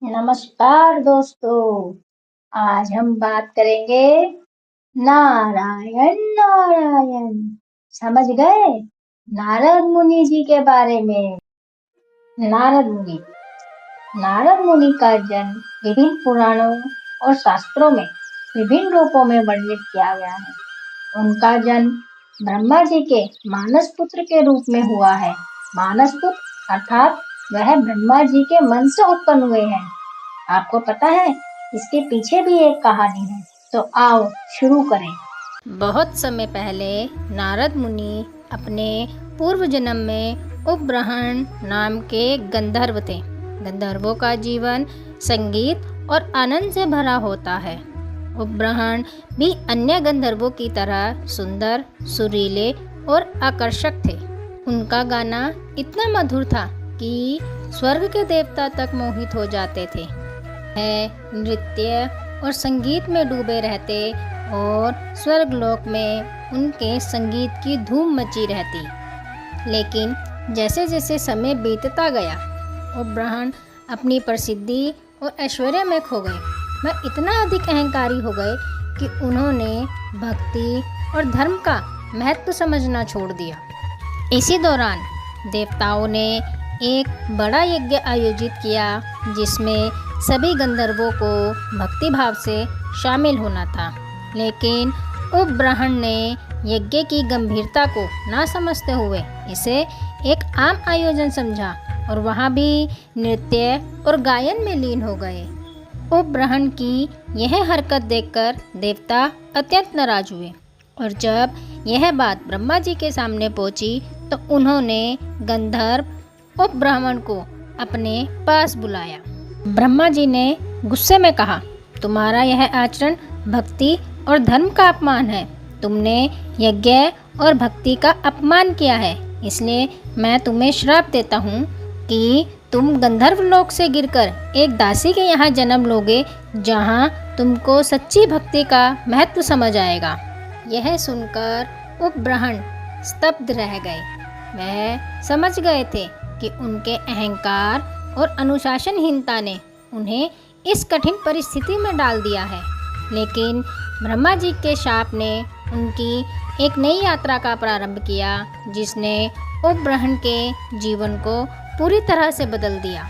नमस्कार दोस्तों। आज हम बात करेंगे नारायण नारायण। समझ गए? नारद मुनि जी के बारे में। नारद मुनि नारद मुनि का जन्म विभिन्न पुराणों और शास्त्रों में विभिन्न रूपों में वर्णित किया गया है। उनका जन्म ब्रह्मा जी के मानस पुत्र के रूप में हुआ है। मानस पुत्र अर्थात वह ब्रह्मा जी के मन से उत्पन्न हुए हैं। आपको पता है इसके पीछे भी एक कहानी है, तो आओ शुरू करें। बहुत समय पहले नारद मुनि अपने पूर्व जन्म में उपब्रह्मण नाम के गंधर्व थे। गंधर्वों का जीवन संगीत और आनंद से भरा होता है। उपब्रह्मण भी अन्य गंधर्वों की तरह सुंदर, सुरीले और आकर्षक थे। उनका गाना इतना मधुर था कि स्वर्ग के देवता तक मोहित हो जाते थे। नृत्य और संगीत में डूबे रहते और स्वर्गलोक में उनके संगीत की धूम मची रहती। लेकिन जैसे जैसे समय बीतता गया, उपब्रह्मण अपनी प्रसिद्धि और ऐश्वर्य में खो गए। वह इतना अधिक अहंकारी हो गए कि उन्होंने भक्ति और धर्म का महत्व समझना छोड़ दिया। इसी दौरान देवताओं ने एक बड़ा यज्ञ आयोजित किया, जिसमें सभी गंधर्वों को भक्ति भाव से शामिल होना था। लेकिन उपब्रह्मण ने यज्ञ की गंभीरता को ना समझते हुए इसे एक आम आयोजन समझा और वहाँ भी नृत्य और गायन में लीन हो गए। उपब्रह्मण की यह हरकत देखकर देवता अत्यंत नाराज हुए और जब यह बात ब्रह्मा जी के सामने पहुंची तो उन्होंने गंधर्व उपब्रह्मण को अपने पास बुलाया। ब्रह्मा जी ने गुस्से में कहा, तुम्हारा यह आचरण भक्ति और धर्म का अपमान है। तुमने यज्ञ और भक्ति का अपमान किया है, इसलिए मैं तुम्हें श्राप देता हूँ कि तुम गंधर्व लोक से गिरकर एक दासी के यहाँ जन्म लोगे, जहाँ तुमको सच्ची भक्ति का महत्व समझ आएगा। यह सुनकर उपब्रह्मण स्तब्ध रह गए। वह समझ गए थे कि उनके अहंकार और अनुशासनहीनता ने उन्हें इस कठिन परिस्थिति में डाल दिया है। लेकिन ब्रह्मा जी के शाप ने उनकी एक नई यात्रा का प्रारंभ किया, जिसने उपब्रह्मण के जीवन को पूरी तरह से बदल दिया।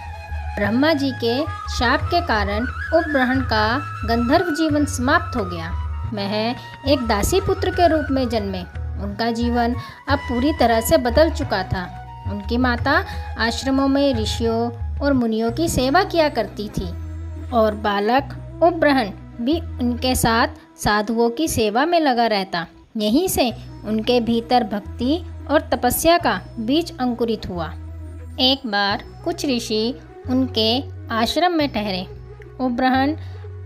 ब्रह्मा जी के शाप के कारण उपब्रह्मण का गंधर्व जीवन समाप्त हो गया। वह एक दासी पुत्र के रूप में जन्मे। उनका जीवन अब पूरी तरह से बदल चुका था। उनकी माता आश्रमों में ऋषियों और मुनियों की सेवा किया करती थी और बालक उपब्रह्मण भी उनके साथ साधुओं की सेवा में लगा रहता। यहीं से उनके भीतर भक्ति और तपस्या का बीज अंकुरित हुआ। एक बार कुछ ऋषि उनके आश्रम में ठहरे। उपब्रह्मण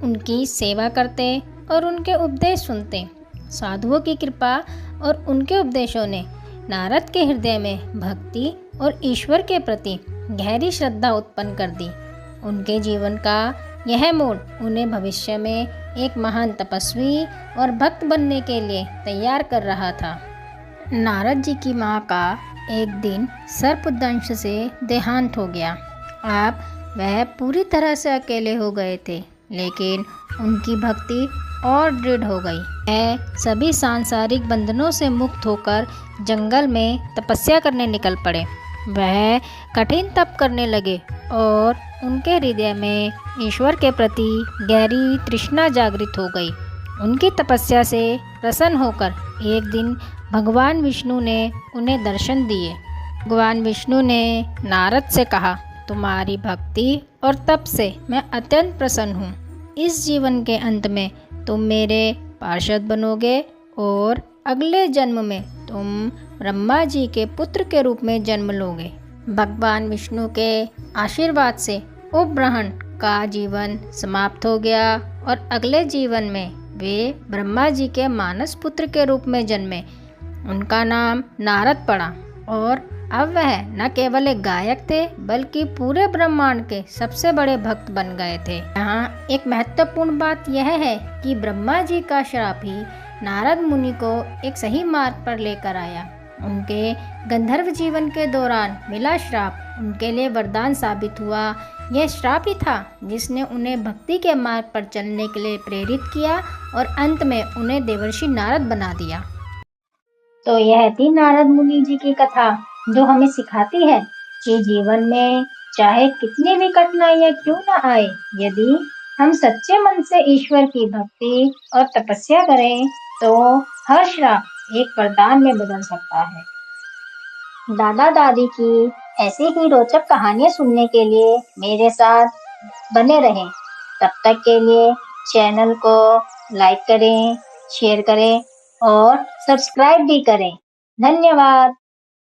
उनकी सेवा करते और उनके उपदेश सुनते। साधुओं की कृपा और उनके उपदेशों ने नारद के हृदय में भक्ति और ईश्वर के प्रति गहरी श्रद्धा उत्पन्न कर दी। उनके जीवन का यह मोड़ उन्हें भविष्य में एक महान तपस्वी और भक्त बनने के लिए तैयार कर रहा था। नारद जी की माँ का एक दिन सर्पदंश से देहांत हो गया। अब वह पूरी तरह से अकेले हो गए थे, लेकिन उनकी भक्ति और दृढ़ हो गई। वह सभी सांसारिक बंधनों से मुक्त होकर जंगल में तपस्या करने निकल पड़े। वह कठिन तप करने लगे और उनके हृदय में ईश्वर के प्रति गहरी तृष्णा जागृत हो गई। उनकी तपस्या से प्रसन्न होकर एक दिन भगवान विष्णु ने उन्हें दर्शन दिए। भगवान विष्णु ने नारद से कहा, तुम्हारी भक्ति और तप से मैं अत्यंत प्रसन्न हूँ। इस जीवन के अंत में तुम मेरे पार्षद बनोगे और अगले जन्म में तुम ब्रह्मा जी के पुत्र के रूप में जन्म लोगे। भगवान विष्णु के आशीर्वाद से उपब्रह्मण का जीवन समाप्त हो गया और अगले जीवन में वे ब्रह्मा जी के मानस पुत्र के रूप में जन्मे। उनका नाम नारद पड़ा और अब वह न केवल एक गायक थे, बल्कि पूरे ब्रह्मांड के सबसे बड़े भक्त बन गए थे। यहाँ एक महत्वपूर्ण बात यह है कि ब्रह्मा जी का श्राप ही नारद मुनि को एक सही मार्ग पर लेकर आया। उनके गंधर्व जीवन के दौरान मिला श्राप उनके लिए वरदान साबित हुआ। यह श्राप ही था जिसने उन्हें भक्ति के मार्ग पर चलने के लिए प्रेरित किया और अंत में उन्हें देवर्षि नारद बना दिया। तो यह थी नारद मुनि जी की कथा, जो हमें सिखाती है कि जीवन में चाहे कितनी भी कठिनाइयां क्यों न आए, यदि हम सच्चे मन से ईश्वर की भक्ति और तपस्या करें तो हर श्राप एक वरदान में बदल सकता है। दादा दादी की ऐसी ही रोचक कहानियां सुनने के लिए मेरे साथ बने रहें। तब तक के लिए चैनल को लाइक करें, शेयर करें और सब्सक्राइब भी करें। धन्यवाद।